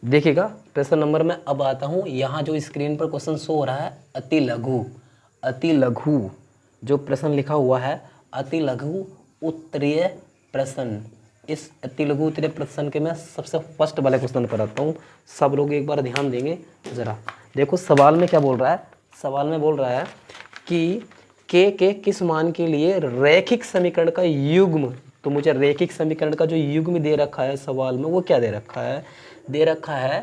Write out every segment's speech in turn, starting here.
देखिएगा प्रश्न नंबर में अब आता हूँ। यहाँ जो स्क्रीन पर क्वेश्चन शो हो रहा है अति लघु जो प्रश्न लिखा हुआ है अति लघु उत्तरीय प्रश्न। इस अति लघु उत्तरीय प्रश्न के मैं सबसे फर्स्ट वाले क्वेश्चन पर आता हूँ। सब लोग एक बार ध्यान देंगे ज़रा। देखो सवाल में क्या बोल रहा है, सवाल में बोल रहा है कि के किस मान के लिए रैखिक समीकरण का युग्म, तो मुझे रैखिक समीकरण का जो युग्म दे रखा है सवाल में वो क्या दे रखा है, दे रखा है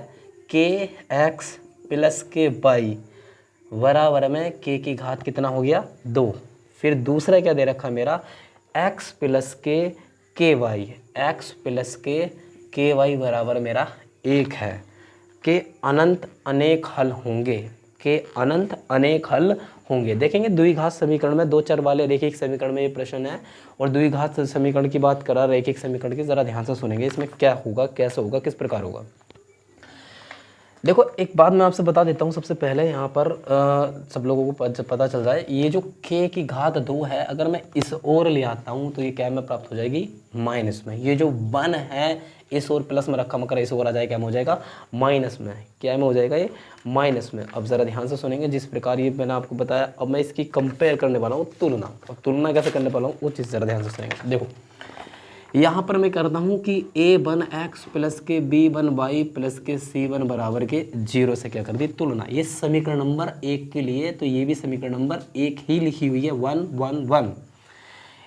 के एक्स प्लस के वाई बराबर में के की घात कितना हो गया 2। फिर दूसरा क्या दे रखा है मेरा एक्स प्लस के वाई, एक्स प्लस के वाई बराबर मेरा 1 है। के अनंत अनेक हल होंगे, के अनंत अनेक हल होंगे। देखेंगे द्विघात समीकरण में, दो चर वाले रैखिक समीकरण में ये प्रश्न है और द्विघात समीकरण की बात करा रैखिक समीकरण की, ज़रा ध्यान से सुनेंगे इसमें क्या होगा, कैसे होगा, किस प्रकार होगा। देखो एक बात मैं आपसे बता देता हूँ सबसे पहले यहाँ पर सब लोगों को पता चल जाए। ये जो k की घात 2 है अगर मैं इस ओर ले आता हूँ तो ये क्या में प्राप्त हो जाएगी माइनस में। ये जो 1 है इस ओर प्लस में रखा मकर इस ओर आ जाए क्या में हो जाएगा माइनस में, क्या में हो जाएगा ये माइनस में। अब ज़रा ध्यान से सुनेंगे जिस प्रकार ये मैंने आपको बताया। अब मैं इसकी कंपेयर करने वाला हूँ तुलना, और तुलना कैसे करने वाला हूँ वो चीज़ ज़रा ध्यान से सुनेंगे। देखो यहाँ पर मैं करता हूँ कि a1x प्लस के b1y प्लस के c1 बराबर के 0 से क्या कर दी तुलना। ये समीकरण नंबर 1 के लिए, तो ये भी समीकरण नंबर 1 ही लिखी हुई है 1 1 1।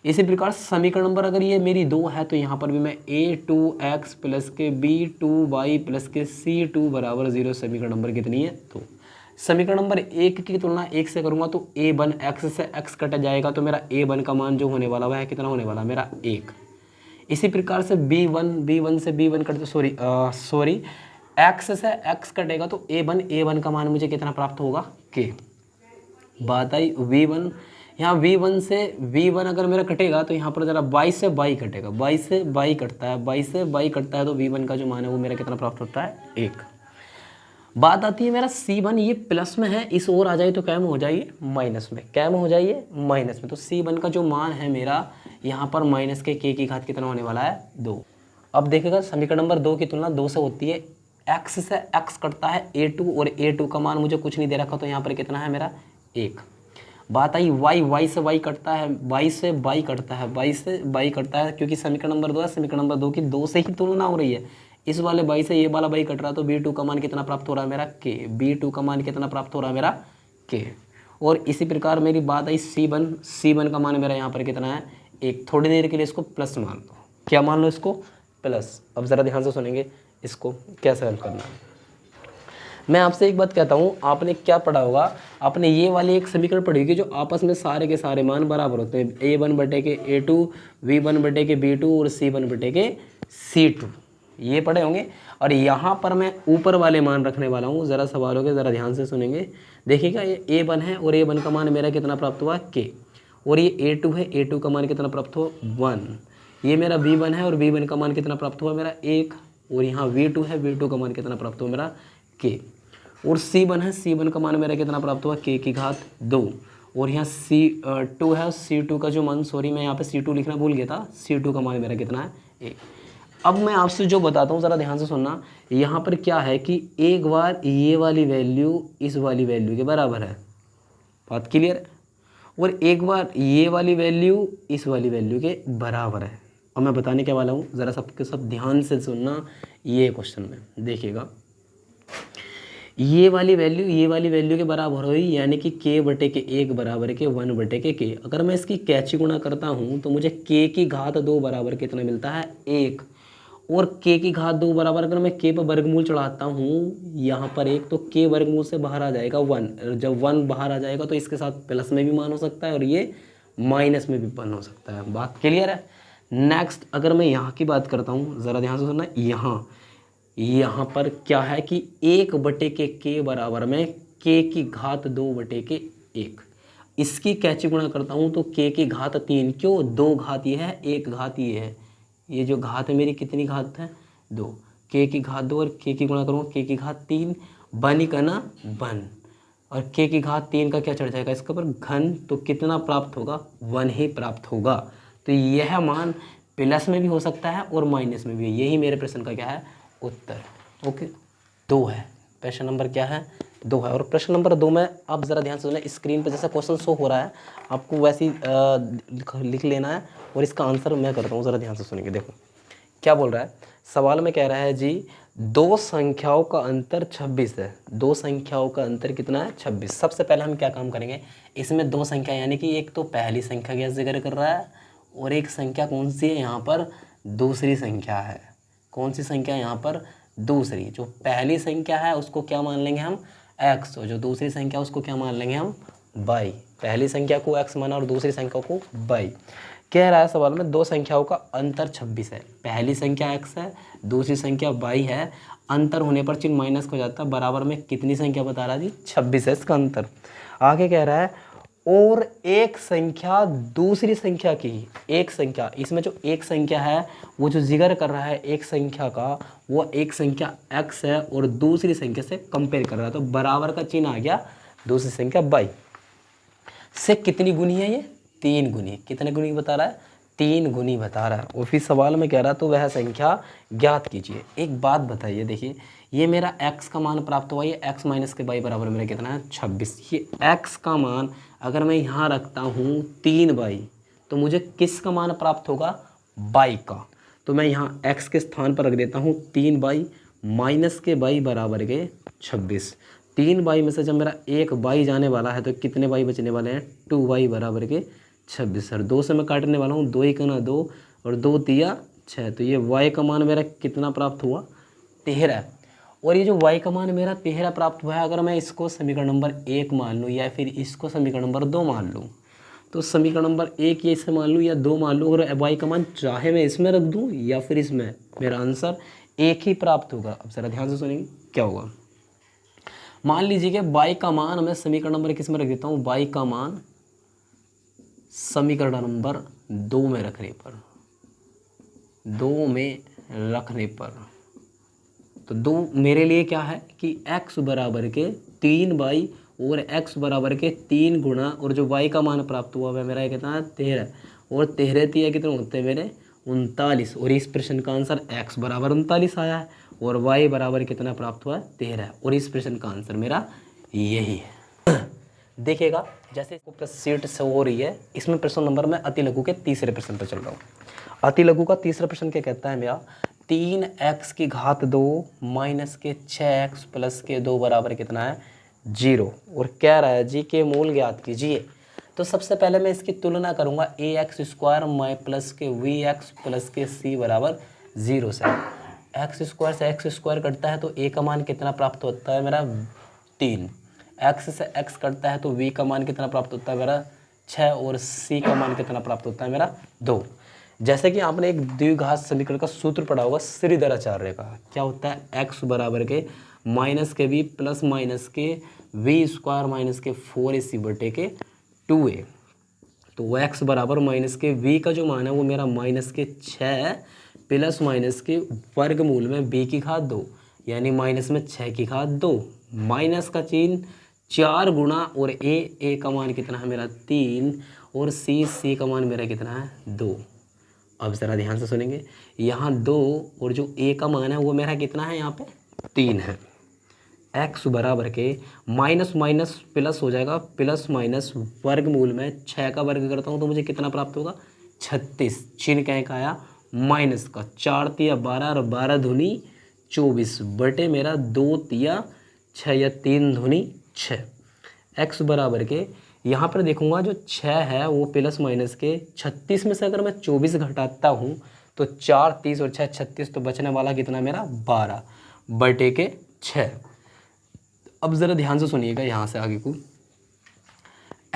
इसी प्रकार समीकरण नंबर अगर ये मेरी 2 है तो यहाँ पर भी मैं a2x प्लस के b2y प्लस के c2 बराबर 0 समीकरण नंबर कितनी है 2। समीकरण नंबर 1 की तुलना 1 से करूँगा तो a1x से x कट जाएगा तो मेरा a1 का मान जो होने वाला वह कितना होने वाला मेरा 1। इसी प्रकार से b1 से b1 कट सॉरी x से x कटेगा तो a1 का मान मुझे कितना प्राप्त होगा k। बात आई v1, यहाँ v1 से v1 अगर मेरा कटेगा तो यहाँ पर ज़रा y से y कटेगा, y से y कटता है, y से y कटता है तो v1 का जो मान है वो मेरा कितना प्राप्त होता है 1। बात आती है मेरा c1, ये प्लस में है इस ओर आ जाए तो क्या में हो जाइए माइनस में, क्या में हो जाइए माइनस में। तो c1 का जो मान है मेरा यहाँ पर माइनस के k की घात कितना होने वाला है 2। अब देखिएगा समीकरण नंबर 2 की तुलना 2 से होती है। x से x कटता है a2 और a2 का मान मुझे कुछ नहीं दे रखा तो यहाँ पर कितना है मेरा 1। बात आई y से y कटता है, y से y कटता है, y से y कटता है क्योंकि समीकरण नंबर 2 है, समीकरण नंबर 2 की 2 से ही तुलना हो रही है। इस वाले y से ये वाला y कट रहा है तो b2 का मान कितना प्राप्त हो रहा है मेरा k, b2 का मान कितना प्राप्त हो रहा है मेरा k। और इसी प्रकार मेरी बात आई c1 का मान मेरा यहाँ पर कितना है 1। थोड़ी देर के लिए इसको प्लस मान लो, क्या मान लो इसको प्लस। अब ज़रा ध्यान से सुनेंगे इसको कैसे हल करना है। मैं आपसे एक बात कहता हूँ, आपने क्या पढ़ा होगा, आपने ये वाली एक समीकरण पढ़ी होगी जो आपस में सारे के सारे मान बराबर होते हैं, a1 बटे के a2, v1 बटे के b2 और c1 बटे के c2, ये पढ़े होंगे। और यहाँ पर मैं ऊपर वाले मान रखने वाला हूँ, ज़रा सवालों के ज़रा ध्यान से सुनेंगे। देखिएगा ये a1 है और a1 का मान मेरा कितना प्राप्त हुआ k, और ये a2 है, a2 का मान कितना प्राप्त हुआ 1। ये मेरा v1 है और v1 का मान कितना प्राप्त हुआ मेरा 1, और यहाँ v2 है, v2 का मान कितना प्राप्त हुआ मेरा k। और c1 है, c1 का मान मेरा कितना प्राप्त हुआ k की घात 2। और यहाँ c2 है, c2 का जो मान, सॉरी मैं यहाँ पे c2 लिखना भूल गया था, c2 का मान मेरा कितना है 1। अब मैं आपसे जो बताता हूँ ज़रा ध्यान से सुनना। यहाँ पर क्या है कि एक बार ये वाली वैल्यू इस वाली वैल्यू के बराबर है, बात क्लियर है, और एक बार ये वाली वैल्यू इस वाली वैल्यू के बराबर है। अब मैं बताने के वाला हूँ, ज़रा सबके सब ध्यान से सुनना ये क्वेश्चन में। देखिएगा ये वाली वैल्यू के बराबर हुई, यानी कि k बटे के 1 बराबर के 1 बटे के k। अगर मैं इसकी कैची गुणा करता हूँ तो मुझे k की घात 2 बराबर कितना मिलता है 1, और k की घात 2 बराबर अगर मैं k पर वर्गमूल चढ़ाता हूँ यहाँ पर 1 तो k वर्गमूल से बाहर आ जाएगा 1। जब 1 बाहर आ जाएगा तो इसके साथ प्लस में भी मान हो सकता है और ये माइनस में भी मान हो सकता है। बात क्लियर है। नेक्स्ट अगर मैं यहाँ की बात करता हूँ, ज़रा ध्यान से सुनना। यहाँ पर क्या है कि 1 बटे के k बराबर में k की घात 2 बटे के 1। इसकी कैची गुणा करता हूँ तो k की घात 3, क्यों 2 घात ये है 1 घात ये है, ये जो घात है मेरी कितनी घात है 2, k की घात 2 और k की गुणा करूँगा k की घात 3, बन का ना बन, और k की घात 3 का क्या चढ़ जाएगा इसके ऊपर घन, तो कितना प्राप्त होगा 1 ही प्राप्त होगा। तो यह मान प्लस में भी हो सकता है और माइनस में भी, यही मेरे प्रश्न का क्या है उत्तर। ओके। 2 है। प्रश्न नंबर क्या है? 2 है। और प्रश्न नंबर 2 में आप ज़रा ध्यान से सुनना, स्क्रीन पर जैसा क्वेश्चन शो हो रहा है आपको वैसे ही लिख लेना है और इसका आंसर मैं करता हूँ, ज़रा ध्यान से सुनेंगे। देखो क्या बोल रहा है, सवाल में कह रहा है जी 2 संख्याओं का अंतर 26 है। 2 संख्याओं का अंतर कितना है? 26। सबसे पहले हम क्या काम करेंगे, इसमें 2 संख्या यानी कि एक तो पहली संख्या का जिक्र कर रहा है और एक संख्या कौन सी है यहाँ पर? दूसरी संख्या है। कौन सी संख्या यहाँ पर? दूसरी। जो पहली संख्या है उसको क्या मान लेंगे हम? x, और जो दूसरी संख्या उसको क्या मान लेंगे हम? y। पहली संख्या को x माना और दूसरी संख्या को y। कह रहा है सवाल में 2 संख्याओं का अंतर 26 है। पहली संख्या x है, दूसरी संख्या y है। अंतर होने पर चिन्ह माइनस हो जाता है, बराबर में कितनी संख्या बता रहा जी? 26 है इसका अंतर। आगे कह रहा है और एक संख्या दूसरी संख्या की, एक संख्या, इसमें जो एक संख्या है वो जो जिक्र कर रहा है एक संख्या का, वो एक संख्या x है और दूसरी संख्या से कंपेयर कर रहा है, तो बराबर का चिन्ह आ गया दूसरी संख्या y से। कितनी गुनी है ये? 3 गुनी। कितने गुनी बता रहा है? 3 गुनी बता रहा है। और फिर सवाल में कह रहा है तो वह संख्या ज्ञात कीजिए। एक बात बताइए, देखिए ये मेरा x का मान प्राप्त हुआ, ये x माइनस के y बराबर मेरा कितना है? 26। ये x का मान अगर मैं यहाँ रखता हूँ 3y, तो मुझे किसका मान प्राप्त होगा? y का। तो मैं यहाँ x के स्थान पर रख देता हूँ 3y माइनस के y बराबर के 26। 3y में से जब मेरा एक y जाने वाला है तो कितने y बचने वाले हैं? 2y बराबर के 26। सर 2 से मैं काटने वाला हूँ, 2 1 2 और 2 3 6, तो ये y का मान मेरा कितना प्राप्त हुआ? 13। और ये जो y का मान मेरा 13 प्राप्त हुआ है, अगर मैं इसको समीकरण नंबर 1 मान लूँ या फिर इसको समीकरण नंबर 2 मान लूँ, तो समीकरण नंबर 1 ये इसे मान लूँ या 2 मान लूँ, और y का मान चाहे मैं इसमें रख दूँ या फिर इसमें, मेरा आंसर एक ही प्राप्त होगा। अब ज़रा ध्यान से सुनेंगे क्या होगा। मान लीजिए कि y का मान मैं समीकरण नंबर किस में रख देता हूँ? y का मान समीकरण नंबर 2 में रखने पर, 2 में रखने पर, तो 2 मेरे लिए क्या है कि x बराबर के 3y और x बराबर के 3 गुना, और जो y का मान प्राप्त हुआ वह मेरा कितना है? 13। और 13 3 कितने होते हैं मेरे? 39। और इस प्रश्न का आंसर x बराबर 39 आया है और y बराबर कितना प्राप्त हुआ है? 13। और इस प्रश्न का आंसर मेरा यही है। देखिएगा जैसे इसको सीट से हो रही है, इसमें प्रश्न नंबर में अति लघु के तीसरे प्रश्न पर चल रहा हूँ। अति लघु का तीसरा प्रश्न क्या कहता है मेरा? 3x की घात 2 माइनस के 6x प्लस के 2 बराबर कितना है? 0। और कह रहा है जी के मूल ज्ञात कीजिए। तो सबसे पहले मैं इसकी तुलना करूंगा ax स्क्वायर माइ प्लस के vx प्लस के c बराबर 0 से। x स्क्वायर से x स्क्वायर कटता है तो a का मान कितना प्राप्त होता है मेरा? 3। x से x कटता है तो v का मान कितना प्राप्त होता है मेरा? 6। और c का मान कितना प्राप्त होता है मेरा? 2। जैसे कि आपने एक द्विघात समीकरण का सूत्र पढ़ा होगा श्रीधराचार्य का, क्या होता है? x बराबर के माइनस के v प्लस माइनस के v स्क्वायर माइनस के 4ac बटे के 2a। तो वो x बराबर माइनस के v का जो मान है वो मेरा माइनस के 6 प्लस माइनस के वर्गमूल में b की घात 2, यानी माइनस में 6 की घात 2, माइनस का चिन्ह 4 गुना, और a का मान कितना है मेरा? 3, और c का मान मेरा कितना है? 2। अब ज़रा ध्यान से सुनेंगे, यहाँ 2 और जो a का मान है वो मेरा कितना है? यहाँ पे 3 है। x बराबर के माइनस माइनस प्लस हो जाएगा, प्लस माइनस वर्गमूल में 6 का वर्ग करता हूँ तो मुझे कितना प्राप्त होगा? 36। चिन्ह क्या का आया? माइनस का। 4 तिया 12 और 12 धुनी 24 बटे मेरा 2 तिया 6 या 3 धुनी 6। x बराबर के यहाँ पर देखूंगा जो 6 है वो प्लस माइनस के 36 में से अगर मैं 24 घटाता हूँ तो 4 30 और 6 36, तो बचने वाला कितना मेरा? 12 बटे के 6। अब ज़रा ध्यान से सुनिएगा यहाँ से आगे को,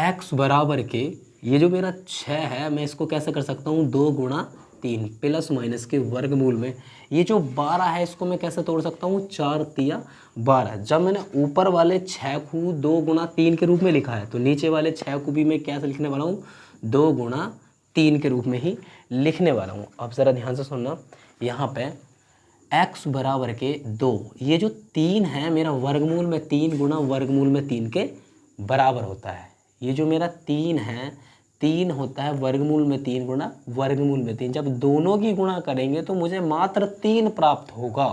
x बराबर के ये जो मेरा 6 है मैं इसको कैसे कर सकता हूँ? 2 गुणा 3 प्लस माइनस के वर्गमूल में, ये जो 12 है इसको मैं कैसे तोड़ सकता हूँ? 4 तिया 12। जब मैंने ऊपर वाले 6 को 2 गुणा 3 के रूप में लिखा है तो नीचे वाले 6 को भी मैं कैसे लिखने वाला हूँ? 2 गुणा 3 के रूप में ही लिखने वाला हूँ। अब ज़रा ध्यान से सुनना, यहाँ पे x बराबर के 2, ये जो 3 है मेरा वर्गमूल में 3 गुणा वर्गमूल में 3 के बराबर होता है। ये जो मेरा 3 है 3 होता है वर्गमूल में 3 गुणा वर्गमूल में 3। जब दोनों की गुणा करेंगे तो मुझे मात्र 3 प्राप्त होगा।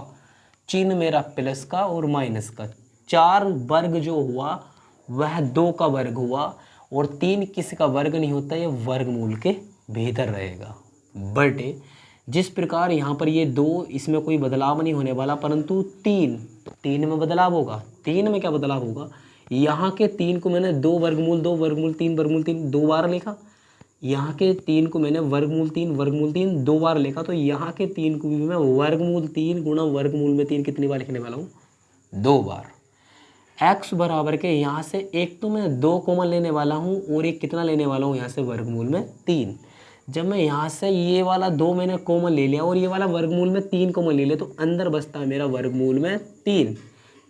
चिन्ह मेरा प्लस का और माइनस का। 4 वर्ग जो हुआ वह 2 का वर्ग हुआ, और 3 किसी का वर्ग नहीं होता, ये वर्गमूल के भीतर रहेगा। बट जिस प्रकार यहाँ पर ये 2, इसमें कोई बदलाव नहीं होने वाला, परंतु 3 में बदलाव होगा। 3 में क्या बदलाव होगा, यहाँ के 3 को मैंने 2 वर्गमूल 2 वर्गमूल 3 2 बार लिखा, यहाँ के 3 को मैंने वर्गमूल 3 2 बार लिखा, तो यहाँ के 3 को भी मैं वर्गमूल 3 गुणा वर्गमूल में 3 कितनी बार लिखने वाला हूँ, 2 बार। x बराबर के यहाँ से एक तो मैं 2 कॉमन लेने वाला हूँ, और एक कितना लेने वाला हूँ यहाँ से वर्गमूल में 3। जब मैं यहाँ से ये वाला 2 मैंने कॉमन ले लिया और ये वाला वर्गमूल में 3 कॉमन ले लिया, तो अंदर बचता है मेरा वर्गमूल में 3,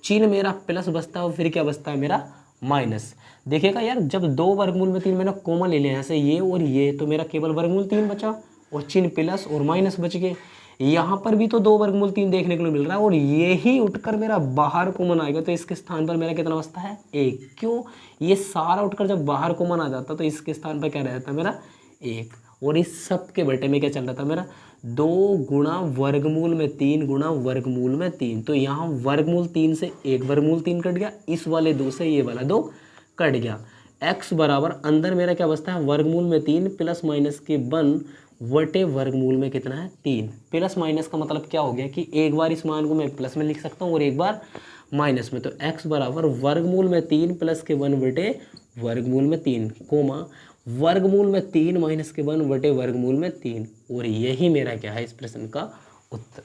चिन्ह मेरा प्लस बचता है, और फिर क्या बचता है मेरा माइनस। देखिएगा यार, जब 2 वर्गमूल में 3 मैंने कॉमन ले लिया यहाँ से ये और ये, तो मेरा केवल वर्गमूल 3 बचा, और चिन्ह प्लस और माइनस बच गए। यहाँ पर भी तो 2 वर्गमूल 3 देखने को मिल रहा है, और ये ही उठकर मेरा बाहर कॉमन आएगा, तो इसके स्थान पर मेरा कितना बचता है, 1। क्यों, ये सारा उठकर जब बाहर कॉमन आ जाता तो इसके स्थान पर क्या रहता है मेरा, 1। और इस सब के बटे में क्या चल रहा था मेरा, 2 गुणा वर्गमूल में 3 गुणा वर्गमूल में 3। तो यहाँ वर्गमूल 3 से एक वर्गमूल 3 कट गया, इस वाले 2 से ये वाला 2 कट गया। x बराबर अंदर मेरा क्या बचता है, वर्गमूल में 3 प्लस माइनस के 1 वटे वर्गमूल में कितना है, 3। प्लस माइनस का मतलब क्या हो गया कि एक बार इस मान को मैं प्लस में लिख सकता हूँ और एक बार माइनस में। तो x बराबर वर्गमूल में 3 प्लस के 1 बटे वर्गमूल में 3 कोमा वर्गमूल में 3 माइनस के 1 बटे वर्गमूल में 3। और यही मेरा क्या है इस प्रश्न का उत्तर।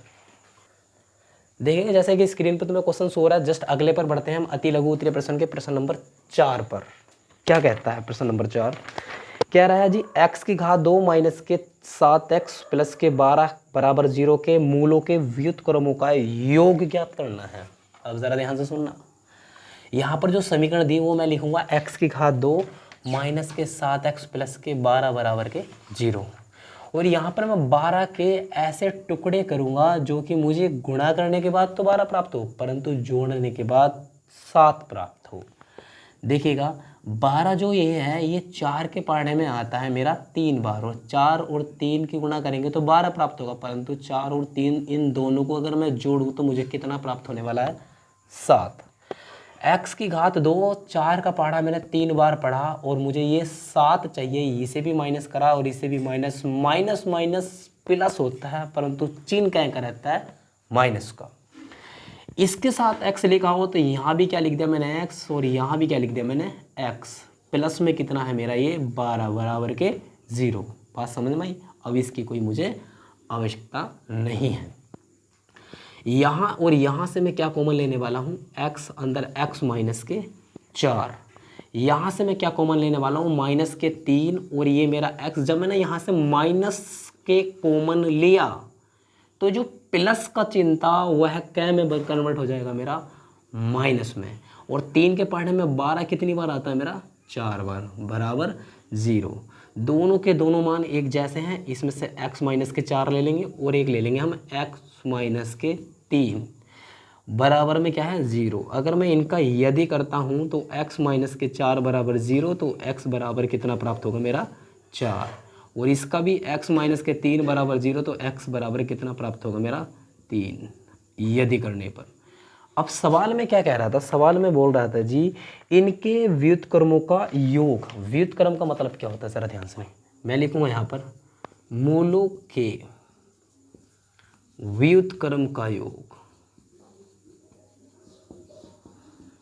देखेंगे जैसे कि स्क्रीन पर तुम्हें क्वेश्चन शो हो रहा है, जस्ट अगले पर बढ़ते हैं हम अति लघु उत्तरीय प्रश्न के प्रश्न नंबर 4 पर। क्या कहता है प्रश्न नंबर 4, कह रहा है जी x की घात 2 माइनस के 7x प्लस के 12 बराबर 0 के मूलों के व्युत्क्रमों का योग ज्ञात करना है। अब जरा ध्यान से सुनना, यहाँ पर जो समीकरण दी वो मैं लिखूंगा x की घात 2 माइनस के 7x प्लस के 12 बराबर के 0, और यहाँ पर मैं 12 के ऐसे टुकड़े करूँगा जो कि मुझे गुणा करने के बाद तो 12 प्राप्त हो, परंतु जोड़ने के बाद 7 प्राप्त हो। देखिएगा 12 जो ये है ये 4 के पढ़ने में आता है मेरा 3 बार, और 4 और 3 की गुणा करेंगे तो 12 प्राप्त होगा, परंतु 4 और 3 इन दोनों को अगर मैं जोड़ूँ तो मुझे कितना प्राप्त होने वाला है, 7। x की घात 2 4 का पढ़ा मैंने 3 बार पढ़ा, और मुझे ये 7 चाहिए, इसे भी माइनस करा और इसे भी माइनस, माइनस माइनस प्लस होता है, परंतु चिन्ह क्या का रहता है, माइनस का। इसके साथ x लिखा हो तो यहाँ भी क्या लिख दिया मैंने x, और यहाँ भी क्या लिख दिया मैंने x। प्लस में कितना है मेरा ये 12 बराबर के 0। बात समझ में आई। अब इसकी कोई मुझे आवश्यकता नहीं है। यहाँ और यहाँ से मैं क्या कॉमन लेने वाला हूँ, x अंदर x माइनस के 4, यहाँ से मैं क्या कॉमन लेने वाला हूँ, माइनस के 3, और ये मेरा x। जब मैंने यहाँ से माइनस के कॉमन लिया तो जो प्लस का चिन्ह था वह क्या में कन्वर्ट हो जाएगा मेरा माइनस में, और 3 के पढ़ने में 12 कितनी बार आता है मेरा, 4 बार, बराबर 0। दोनों के दोनों मान एक जैसे हैं, इसमें से x माइनस के 4 ले लेंगे और एक ले लेंगे हम x माइनस के 3, बराबर में क्या है 0। अगर मैं इनका यदि करता हूँ तो x माइनस के 4 बराबर 0, तो x बराबर कितना प्राप्त होगा मेरा 4, और इसका भी x माइनस के 3 बराबर 0, तो x बराबर कितना प्राप्त होगा मेरा 3, यदि करने पर। अब सवाल में क्या कह रहा था, सवाल में बोल रहा था जी इनके व्युत्क्रमों का योग। व्युत्क्रम का मतलब क्या होता है जरा ध्यान से, मैं लिखूंगा यहाँ पर मूलों के व्युत्क्रम का योग।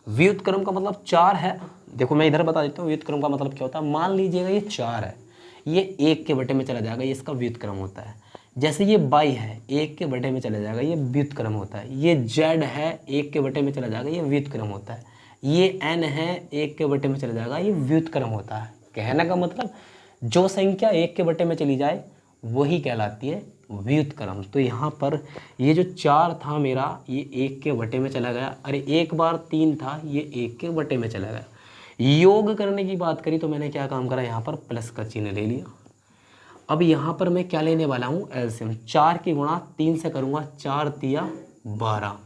व्युत्क्रम का मतलब 4 है। देखो मैं इधर बता देता हूँ व्युत्क्रम का मतलब क्या होता है। मान लीजिएगा ये 4 है, ये 1 के बटे में चला जाएगा, ये इसका व्युत्क्रम होता है। जैसे ये y है 1 के बटे में चला जाएगा, ये व्युत्क्रम होता है। ये z है 1 के बटे में चला जाएगा, ये व्युत्क्रम होता है। ये n है 1 के बटे में चला जाएगा, ये व्युत्क्रम होता है। कहने का मतलब जो संख्या 1 के बटे में चली जाए वही कहलाती है व्युत्क्रम। तो यहाँ पर ये जो 4 था मेरा, ये 1 के बटे में चला गया। अरे एक बार 3 था, ये 1 के बटे में चला गया। योग करने की बात करी तो मैंने क्या काम करा, यहाँ पर प्लस का चिन्ह ले लिया। अब यहाँ पर मैं क्या लेने वाला हूँ, एलसीएम। 4 की गुणा 3 से करूँगा, 4 तिया 12।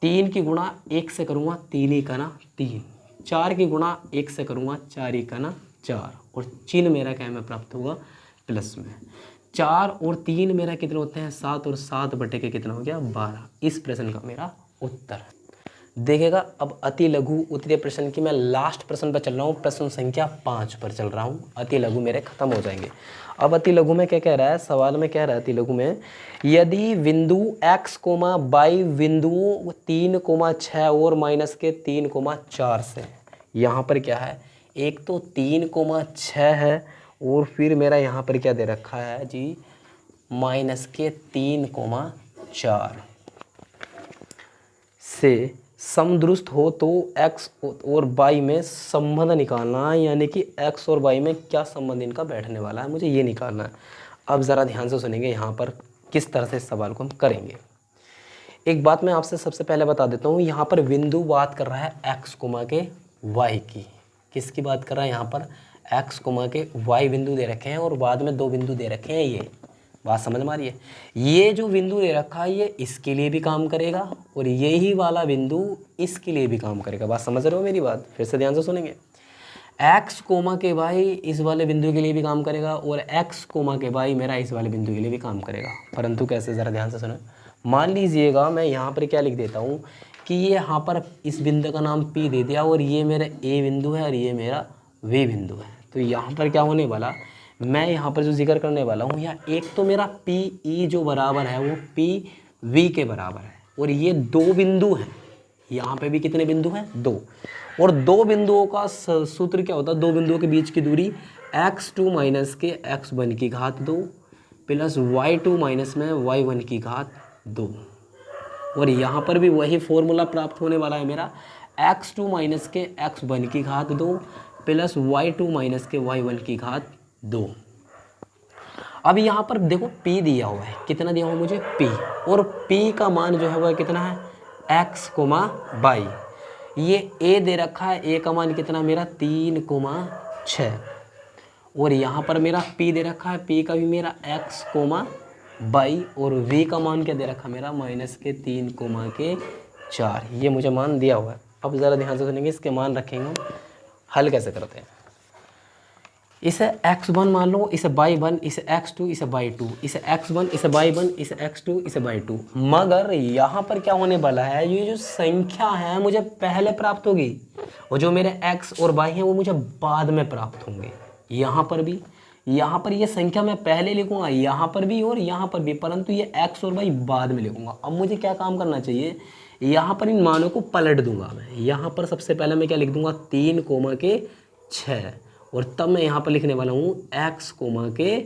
3 की गुणा 1 से करूँगा, 3 ही का ना 3। 4 की गुणा 1 से करूँगा, 4 ही का ना 4, और चिन्ह मेरा क्या में प्राप्त होगा, प्लस में। 4 और 3 मेरा कितने होते हैं 7 और 7 बटे के कितना हो गया 12। इस प्रश्न का मेरा उत्तर देखिएगा। अब अति लघु उत्तरीय प्रश्न की मैं लास्ट प्रश्न पर चल रहा हूँ, प्रश्न संख्या 5 पर चल रहा हूँ। अति लघु मेरे खत्म हो जाएंगे। अब अति लघु में क्या कह रहा है, सवाल में कह रहा है अति लघु में, यदि बिंदु x, y बिंदुओं 3, 6 और माइनस के 3, 4 से, यहाँ पर क्या है, एक तो 3, 6 है और फिर मेरा यहाँ पर क्या दे रखा है जी, माइनस के 3, 4 से समदुरुस्त हो तो x और y में संबंध निकालना है, यानी कि x और y में क्या संबंध इनका बैठने वाला है, मुझे ये निकालना है। अब ज़रा ध्यान से सुनेंगे यहाँ पर किस तरह से इस सवाल को हम करेंगे। एक बात मैं आपसे सबसे पहले बता देता हूँ, यहाँ पर बिंदु बात कर रहा है x, के y की। किसकी बात कर रहा है यहाँ पर, x, के y बिंदु दे रखे हैं और बाद में 2 बिंदु दे रखे हैं। ये बात समझ में आ रही है। ये जो बिंदु दे रखा है ये इसके लिए भी काम करेगा और यही वाला बिंदु इसके लिए भी काम करेगा। बात समझ रहे हो मेरी बात, फिर से ध्यान से सुनेंगे। x, के y इस वाले बिंदु के लिए भी काम करेगा और x, के y मेरा इस वाले बिंदु के लिए भी काम करेगा। परंतु कैसे, ज़रा ध्यान से सुनो। मान लीजिएगा मैं यहाँ पर क्या लिख देता हूँ कि ये यहाँ पर इस बिंदु का नाम P दे दिया और ये मेरा A बिंदु है और ये मेरा V बिंदु है। तो यहाँ पर क्या होने वाला, मैं यहाँ पर जो जिक्र करने वाला हूँ, या एक तो मेरा पी ई जो बराबर है वो पी वी के बराबर है और ये 2 बिंदु हैं। यहाँ पे भी कितने बिंदु हैं, 2। और 2 बिंदुओं का सूत्र क्या होता है, 2 बिंदुओं के बीच की दूरी x2 माइनस के x1 की घात 2 प्लस y2 माइनस में y1 की घात 2। और यहाँ पर भी वही फॉर्मूला प्राप्त होने वाला है मेरा, x2 माइनस के x1 की घात 2 प्लस y2 माइनस के y1 की घात 2। अब यहाँ पर देखो P दिया हुआ है, कितना दिया हुआ मुझे P, और P का मान जो है वह कितना है x, y। ये A दे रखा है, A का मान कितना मेरा 3, 6 और यहाँ पर मेरा P दे रखा है, P का भी मेरा x, y और V का मान क्या दे रखा है मेरा माइनस के 3, के 4। ये मुझे मान दिया हुआ है। अब ज़रा ध्यान से सुनेंगे, इसके मान रखेंगे, हल कैसे करते हैं। इसे x1 मान लो, इसे y1, इसे x2, इसे y2, इसे x1, इसे y1, इसे x2, इसे y2। मगर यहाँ पर क्या होने वाला है, ये जो संख्या है मुझे पहले प्राप्त होगी और जो मेरे x और y हैं वो मुझे बाद में प्राप्त होंगे। यहाँ पर भी, यहाँ पर ये संख्या मैं पहले लिखूंगा, यहाँ पर भी और यहाँ पर भी, परंतु ये x और y बाद में लिखूंगा। अब मुझे क्या काम करना चाहिए, यहाँ पर इन मानों को पलट दूंगा मैं। यहाँ पर सबसे पहले मैं क्या लिख दूंगा 3, के 6 और तब मैं यहाँ पर लिखने वाला हूँ x, के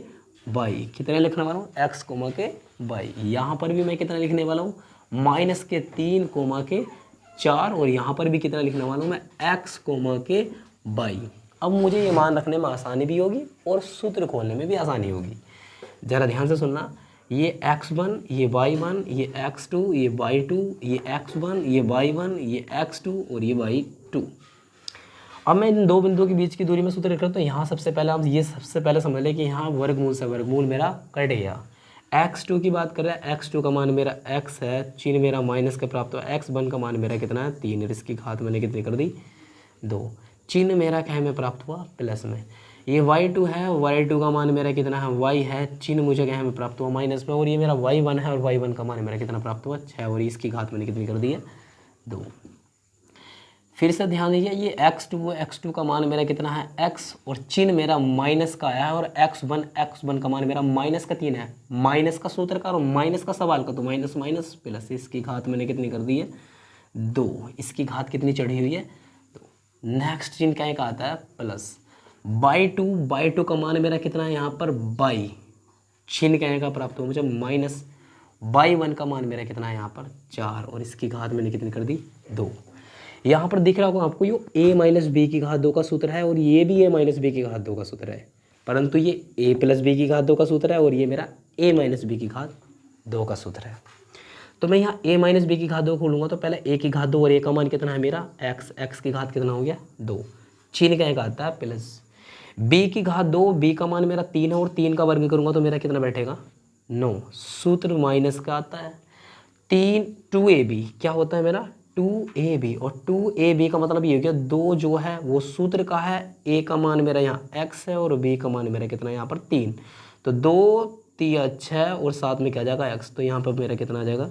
y। कितना लिखने वाला हूँ x, के y। यहाँ पर भी मैं कितना लिखने वाला हूँ माइनस के 3, के 4 और यहाँ पर भी कितना लिखने वाला हूँ मैं x, के y। अब मुझे ये मान रखने में आसानी भी होगी और सूत्र खोलने में भी आसानी होगी। ज़रा ध्यान से सुनना, ये x1, ये y1, ये x2, ये y2, ये x1, ये y1, ये x2 और ये y2। अब मैं इन 2 बिंदुओं के बीच की दूरी में सूत्र लिख रहा हूँ। तो यहाँ सबसे पहले आप ये सबसे पहले समझ लें कि यहाँ वर्गमूल से वर्गमूल मेरा कट गया। x2 की बात कर रहा है, x2 का मान मेरा x है, चिन्ह मेरा माइनस का प्राप्त हुआ। x1 का मान मेरा कितना है 3 और इसकी घात मैंने कितनी कर दी 2। चिन्ह मेरा क्या है में प्राप्त हुआ प्लस में। ये y2 है, y2 का मान मेरा कितना है y है, चिन्ह मुझे क्या है में प्राप्त हुआ माइनस में। और ये मेरा y1 है और y1 का मान मेरा कितना प्राप्त हुआ 6 और इसकी घात मैंने कितनी कर दी है 2। फिर से ध्यान दीजिए, ये x2 का मान मेरा कितना है x और चिन्ह मेरा माइनस का आया है और x1 का मान मेरा माइनस का 3 है। माइनस का सूत्र का और माइनस का सवाल का, तो माइनस माइनस प्लस इसकी घात मैंने कितनी कर दी है 2। इसकी घात कितनी चढ़ी हुई है 2। नेक्स्ट चिन्ह क्या का आता है प्लस y2 का मान मेरा कितना है यहाँ पर y, चिन्ह क्या का प्राप्त हुआ मुझे माइनस y1 का मान मेरा कितना है यहाँ पर 4 और इसकी घात मैंने कितनी कर दी 2। यहाँ पर दिख रहा होगा आपको ये a माइनस बी की घात 2 का सूत्र है और ये भी a माइनस बी की घात 2 का सूत्र है, परंतु ये a प्लस बी की घात 2 का सूत्र है और ये मेरा a माइनस बी की घात 2 का सूत्र है। तो मैं यहाँ a माइनस बी की घात 2 खोलूँगा तो पहले a की घात 2 और a का मान कितना है मेरा x की घात कितना हो गया 2। चिन्ह क्या आता है प्लस b की घात 2, b का मान मेरा 3 है और 3 का वर्ग करूँगा तो मेरा कितना बैठेगा 9। सूत्र माइनस का आता है 2ab क्या होता है मेरा 2ab और 2ab का मतलब ये हो गया 2 जो है वो सूत्र का है, a का मान मेरा यहाँ x है और b का मान मेरा कितना है यहाँ पर 3। तो 2 तिया 6 और साथ में क्या आ जाएगा x, तो यहाँ पर मेरा कितना आ जाएगा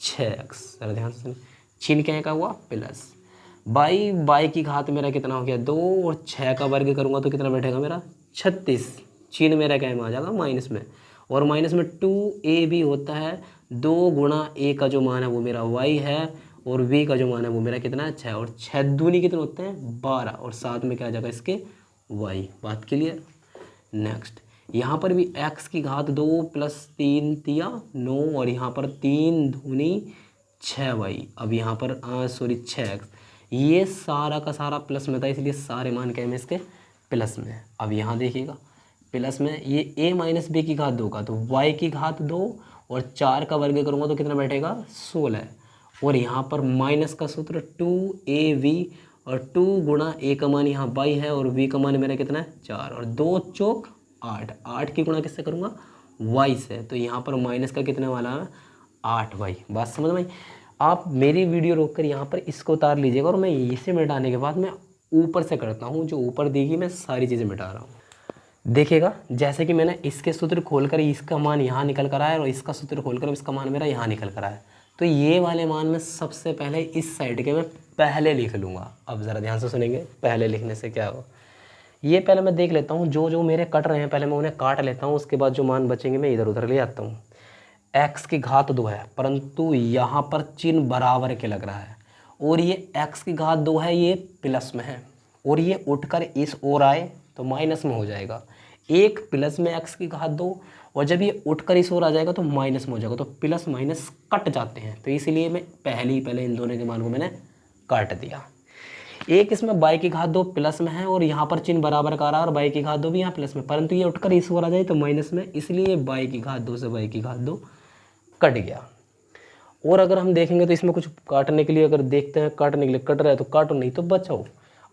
6x। जरा ध्यान से सुनिए, छीन क्या का हुआ प्लस बाई की घात मेरा कितना हो गया 2 और 6 का वर्ग करूँगा तो कितना बैठेगा मेरा 36। छीन मेरा क्या में आ जाएगा माइनस में, और माइनस में 2a भी होता है, 2 गुणा a का जो मान है वो मेरा y है, और b का जो मान है वो मेरा कितना है 6, और 6 दूनी कितने होते हैं 12, और साथ में क्या आ जाएगा इसके y। बात क्लियर। नेक्स्ट यहाँ पर भी x की घात 2 प्लस 3 तिया 9, और यहाँ पर 3 दूनी 6y। अब यहाँ पर 6x, ये सारा का सारा प्लस में था इसलिए सारे मान क्या में इसके प्लस में। अब यहाँ देखिएगा प्लस में ये a माइनस बी की घात 2 का, तो y की घात 2 और 4 का वर्ग करूँगा तो कितना बैठेगा 16, और यहाँ पर माइनस का सूत्र 2ab, और 2 गुणा a का मान यहाँ y है और b का मान मेरा कितना है 4, और 2 चौक 8, 8 की गुणा किससे करूँगा y से, तो यहाँ पर माइनस का कितने वाला है 8y। बात समझ में। आप मेरी वीडियो रोककर यहाँ पर इसको उतार लीजिएगा, और मैं इसे मिटाने के बाद मैं ऊपर से करता हूँ, जो ऊपर देगी मैं सारी चीज़ें मिटा रहा हूँ। देखिएगा जैसे कि मैंने इसके सूत्र खोलकर इसका मान यहाँ निकल कर आया और इसका सूत्र खोलकर इसका मान मेरा यहाँ निकल कर आया, तो ये वाले मान मैं सबसे पहले इस साइड के मैं पहले लिख लूँगा। अब ज़रा ध्यान से सुनेंगे, पहले लिखने से क्या हो, ये पहले मैं देख लेता हूँ जो जो मेरे कट रहे हैं पहले मैं उन्हें काट लेता हूँ, उसके बाद जो मान बचेंगे मैं इधर उधर ले आता हूँ। x की घात 2 है परंतु यहाँ पर चिन्ह बराबर के लग रहा है, और ये x की घात 2 है ये प्लस में है, और ये उठकर इस ओर आए तो माइनस में हो जाएगा। एक प्लस में x की घात 2, और जब ये उठकर इस ओर आ जाएगा तो माइनस में हो जाएगा, तो प्लस माइनस कट जाते हैं, तो इसलिए मैं पहले इन दोनों के मान को मैंने काट दिया। एक इसमें y की घात 2 प्लस में है और यहाँ पर चिन्ह बराबर का रहा है, और y की घात 2 भी यहाँ प्लस में, परंतु ये उठकर इस ओर आ जाए तो माइनस में, इसलिए y की घात 2 से y की घात 2 कट गया। और अगर हम देखेंगे तो इसमें कुछ काटने के लिए, अगर देखते हैं काटने के लिए कट रहा है तो काटो, नहीं तो बचाओ।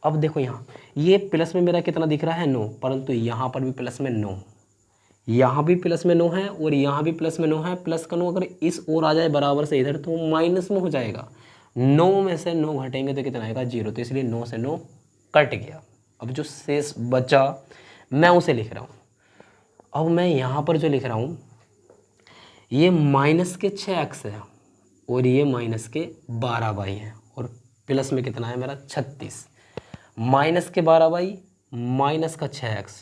अब देखो यहाँ ये प्लस में मेरा कितना दिख रहा है 9, परंतु यहाँ पर भी प्लस में 9, यहाँ भी प्लस में 9 है और यहाँ भी प्लस में 9 है। प्लस का 9 अगर इस ओर आ जाए बराबर से इधर तो माइनस में हो जाएगा। 9 में से 9 घटेंगे तो कितना आएगा 0, तो इसलिए 9 से 9 कट गया। अब जो शेष बचा मैं उसे लिख रहा हूँ। अब मैं यहाँ पर जो लिख रहा हूँ ये माइनस के 6x है और ये माइनस के 12y है, और प्लस में कितना है मेरा 36। माइनस के 12y माइनस का 6x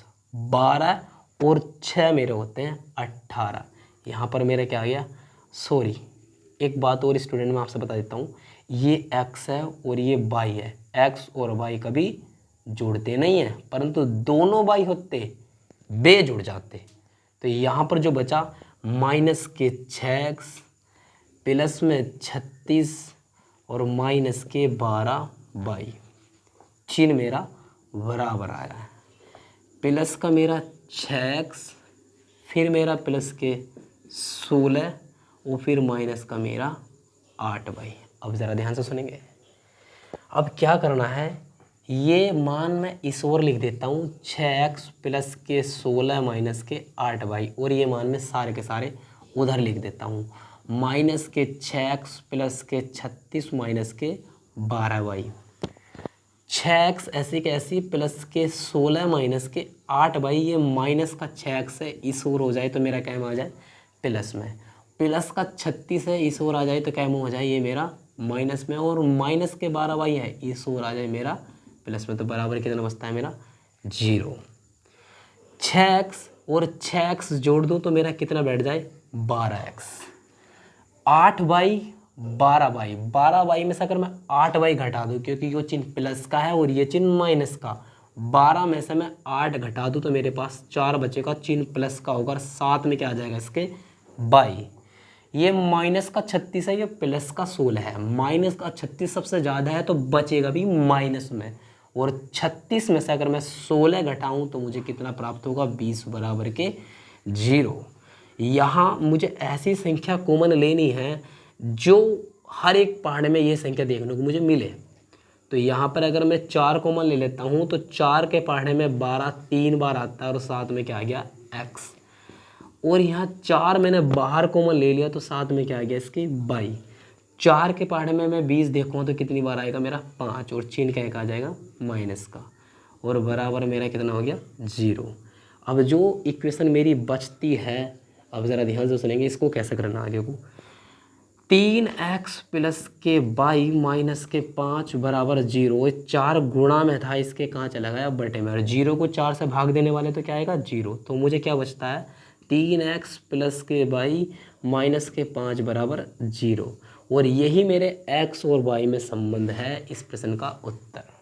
12 और 6 मेरे होते हैं 18। यहाँ पर मेरा क्या आ गया, सॉरी एक बात और स्टूडेंट मैं आपसे बता देता हूँ, ये x है और ये y है। x और y कभी जुड़ते नहीं हैं, परंतु दोनों y होते बे जुड़ जाते। तो यहाँ पर जो बचा माइनस के 6x प्लस में 36 और माइनस के 12y, चिन्ह मेरा बराबर आया है। प्लस का मेरा 6x, फिर मेरा प्लस के 16 और फिर माइनस का मेरा 8y। अब ज़रा ध्यान से सुनेंगे। अब क्या करना है, ये मान मैं इस ओर लिख देता हूँ 6x प्लस के 16 माइनस के 8y, और ये मान मैं सारे के सारे उधर लिख देता हूँ। माइनस के 6x प्लस के 36 माइनस के 12y, 6x ऐसी के ऐसी प्लस के 16 माइनस के 8y, ये माइनस का 6x है इस ओर हो जाए तो मेरा क्या में आ जाए प्लस में, प्लस का 36 है इस ओर आ जाए तो क्या में हो जाए ये मेरा माइनस में, और माइनस के 12y है इस ओर आ जाए मेरा प्लस में, तो बराबर कितना बचता है मेरा 0। 6x और 6x जोड़ दो तो मेरा कितना बैठ जाए 12x। 8y 12y, 12y में से अगर मैं 8y घटा दूँ, क्योंकि ये चिन्ह प्लस का है और ये चिन्ह माइनस का, 12 में से मैं 8 घटा दूँ तो मेरे पास 4 बचेगा, चिन्ह प्लस का होगा, साथ में क्या आ जाएगा इसके y। ये माइनस का 36 है, ये प्लस का 16 है, माइनस का 36 सबसे ज़्यादा है तो बचेगा भी माइनस में, और 36 में से अगर मैं 16 घटाऊं तो मुझे कितना प्राप्त होगा 20 बराबर के 0। यहाँ मुझे ऐसी संख्या कॉमन लेनी है जो हर एक पहाड़ में ये संख्या देखने को मुझे मिले। तो यहाँ पर अगर मैं 4 कॉमन ले लेता हूँ तो 4 के पहाड़े में 12 3 बार आता है और साथ में क्या आ गया x, और यहाँ 4 मैंने बाहर कॉमन ले लिया तो साथ में क्या आ गया इसकी y। 4 के पहाड़े में मैं 20 देखूँ तो कितनी बार आएगा मेरा 5, और चिन्ह का एक आ जाएगा माइनस का, और बराबर मेरा कितना हो गया 0। अब जो इक्वेशन मेरी बचती है अब ज़रा ध्यान से सुनेंगे इसको कैसे करना आगे को। 3x प्लस के वाई माइनस के 5 बराबर 0, 4 गुणा में था, इसके कहाँ चला गया बटे में, और 0 को 4 से भाग देने वाले तो क्या आएगा 0। तो मुझे क्या बचता है 3x प्लस के वाई माइनस के 5 बराबर 0, और यही मेरे x और y में संबंध है इस प्रश्न का उत्तर।